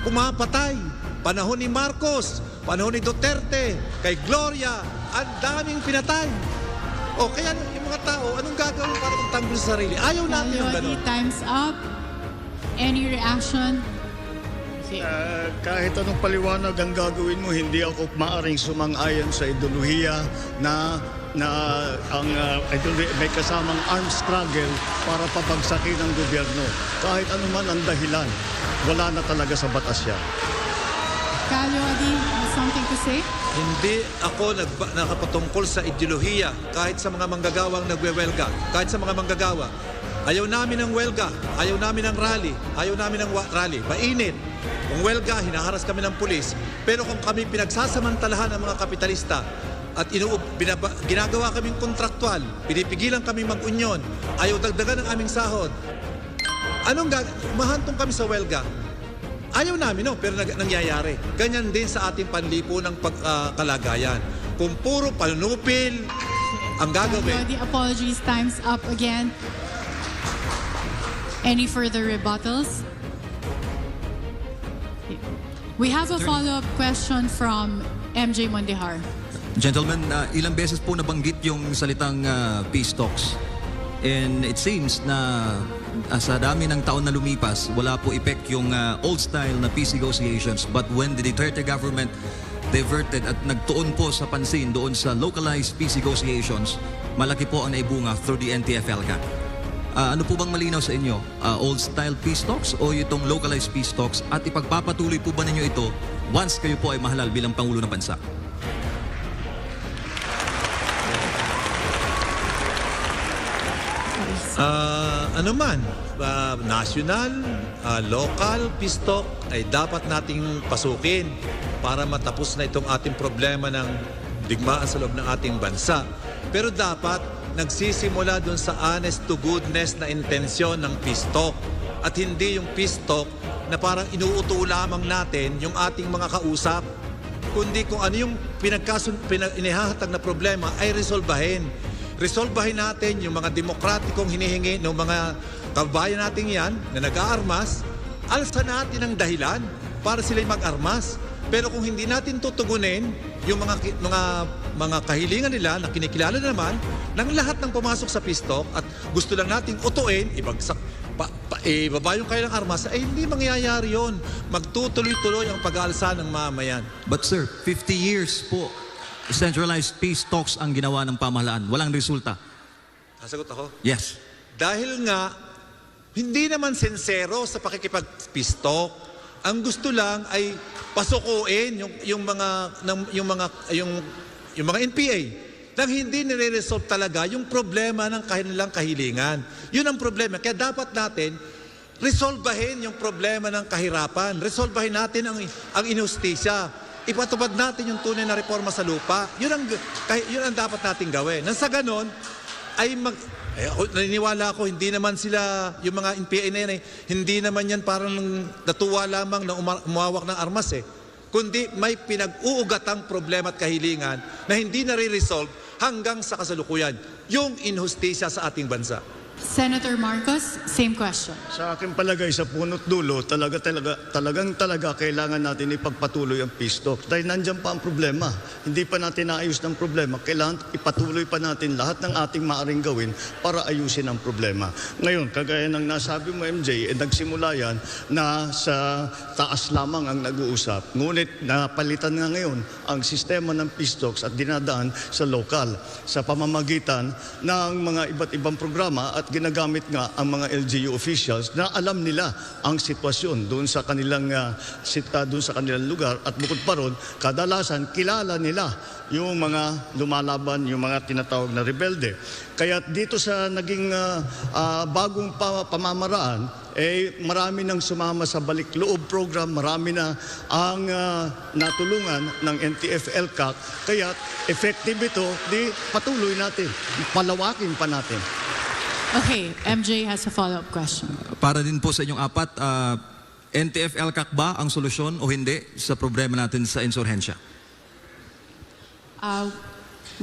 pumapatay. Panahon ni Marcos, panahon ni Duterte, kay Gloria, ang daming pinatay. O kaya yung mga tao, anong gagawin para magtanggol sa sarili? Ayaw natin yung Already, gano'n. time's up. Any reaction? Kahit anong paliwanag ang gagawin mo, hindi ako maaring sumang-ayon sa ideolohiya na may kasamang armed struggle para pabagsakin ang gobyerno. Kahit anuman ang dahilan, wala na talaga sa batas yan. Calio Adi has something to say? Hindi ako nakapatungkol sa ideolohiya kahit sa mga manggagawang nagwewelga, kahit sa mga manggagawa. Ayaw namin ng welga, ayaw namin ng rally, ayaw namin ng rally. Mainit. Kung welga, hinaharas kami ng pulis. Pero kung kami pinagsasamantalahan ng mga kapitalista at ginagawa kaming kontraktual, pinipigilan kami mag-unyon, ayaw dagdagan ng aming sahod, mahantong kami sa welga. Ayaw namin, no? Pero nangyayari. Ganyan din sa ating panlipo ng kalagayan. Kung puro panunupil ang gagawin. Calio Adi, apologies. Time's up again. Any further rebuttals? We have a follow-up question from MJ Mondehar. Gentlemen, ilang beses po nabanggit yung salitang peace talks. And it seems na sa dami ng taon na lumipas, wala po effect yung old style na peace negotiations. But when the Duterte government diverted at nagtuon po sa pansin doon sa localized peace negotiations, malaki po ang naibunga through the NTF-ELCAC. Ano po bang malinaw sa inyo? Old style peace talks o itong localized peace talks? At ipagpapatuloy po ba ninyo ito once kayo po ay mahalal bilang Pangulo ng Bansa? National, local, peace talk ay dapat nating pasukin para matapos na itong ating problema ng digmaan sa loob ng ating bansa. Pero dapat nagsisimula dun sa honest to goodness na intensyon ng peace talk at hindi yung peace talk na parang inuuto lamang natin yung ating mga kausap, kundi kung ano yung inihahatag na problema ay resolbahin. Resolbahin natin yung mga demokratikong hinihingi ng mga kabayan natin yan na nag-aarmas, alsa natin ang dahilan para sila'y mag-armas. Pero kung hindi natin tutugunin yung mga kahilingan nila na kinikilala naman ng lahat ng pumasok sa peace talk at gusto lang nating utuin, ibagsak, ibaba yung kailang armas, ay hindi mangyayari yun. Magtutuloy-tuloy ang pag-aalsa ng mamayan. But sir, 50 years po, centralized peace talks ang ginawa ng pamahalaan. Walang resulta. Sasagot ako? Yes. Dahil nga, hindi naman sincero sa pakikipag-peace talk. Ang gusto lang ay pasukuin yung mga NPA nang hindi nire-resolve talaga yung problema ng kanilang kahilingan. Yun ang problema. Kaya dapat natin resolbahin yung problema ng kahirapan. Resolbahin natin ang inustisya. Ipatupad natin yung tunay na reforma sa lupa. Yun ang dapat natin gawin. Nang sa ganon, ay naniniwala ako, hindi naman sila, yung mga NPA na yan, hindi naman yan parang natuwa lamang na umawak ng armas kundi may pinag-uugatang problema at kahilingan na hindi nare-resolve hanggang sa kasalukuyan. Yung inhustisya sa ating bansa. Senator Marcos, same question. Sa akin palagay sa punot dulo, talagang kailangan natin ipagpatuloy ang peace talks. Dahil nandyan pa ang problema. Hindi pa natin naayos ng problema. Kailangan ipatuloy pa natin lahat ng ating maaaring gawin para ayusin ang problema. Ngayon, kagaya ng nasabi mo MJ, nagsimula yan na sa taas lamang ang nag-uusap. Ngunit napalitan nga ngayon ang sistema ng peace talks at dinadaan sa lokal sa pamamagitan ng mga iba't ibang programa at ginagamit nga ang mga LGU officials na alam nila ang sitwasyon doon sa kanilang lugar at bukod pa ron, kadalasan kilala nila yung mga lumalaban, yung mga tinatawag na rebelde. Kaya dito sa naging bagong pamamaraan, marami nang sumama sa balik loob program, marami na ang natulungan ng NTF-ELCAC. Kaya effective ito, di patuloy natin, palawakin pa natin. Okay, MJ has a follow-up question. Para din po sa inyong apat, NTF-ELCAC ba ang solusyon o hindi sa problema natin sa insurhensya?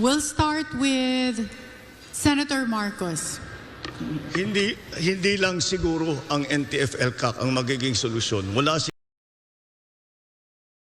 We'll start with Senator Marcos. Hindi lang siguro ang NTF-ELCAC ang magiging solusyon. Wala